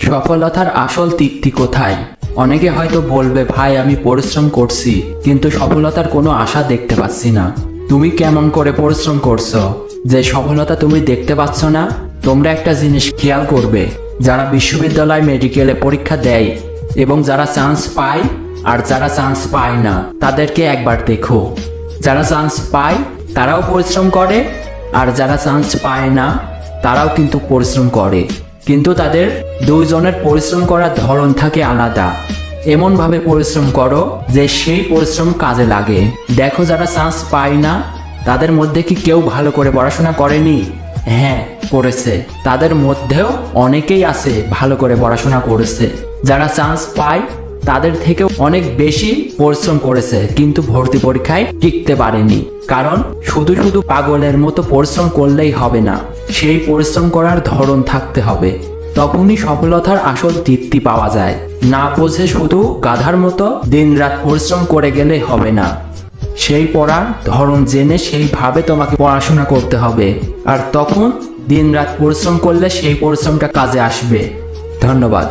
সফলতার আসল তৃপ্তি কোথায়? অনেকে হয়তো বলবে, ভাই আমি পরিশ্রম করছি কিন্তু সফলতার কোনো আশা দেখতে পাচ্ছি না। তুমি কেমন করে পরিশ্রম করছো যে সফলতা তুমি দেখতে পাচ্ছ না? তোমরা একটা জিনিস খেয়াল করবে, যারা বিশ্ববিদ্যালয় মেডিকেলে পরীক্ষা দেয় এবং যারা চান্স পায় আর যারা চান্স পায় না তাদেরকে একবার দেখো। যারা চান্স পায় তারাও পরিশ্রম করে, আর যারা চান্স পায় না তারাও কিন্তু পরিশ্রম করে, কিন্তু তাদের দুইজনের পরিশ্রম করার ধরন থাকে আলাদা। এমন ভাবে পরিশ্রম করো যে সেই পরিশ্রম কাজে লাগে। দেখো, যারা চান্স পায় না তাদের মধ্যে কি কেউ ভালো করে পড়াশোনা করেনি? হ্যাঁ, করেছে। তাদের মধ্যেও অনেকেই আছে ভালো করে পড়াশোনা করেছে। যারা চান্স পায় তাদের থেকেও অনেক বেশি পরিশ্রম করেছে কিন্তু ভর্তি পরীক্ষায় টিকতে পারেনি। কারণ শুধু শুধু পাগলের মতো পরিশ্রম করলেই হবে না, সেই পরিশ্রম করার ধরন থাকতে হবে। তখনই সফলতার আসল তৃপ্তি পাওয়া যায়। না বোঝে শুধু গাধার মতো দিনরাত পরিশ্রম করে গেলে হবে না, সেই পড়ার ধরন জেনে সেইভাবে তোমাকে পড়াশোনা করতে হবে। আর তখন দিনরাত পরিশ্রম করলে সেই পরিশ্রমটা কাজে আসবে। ধন্যবাদ।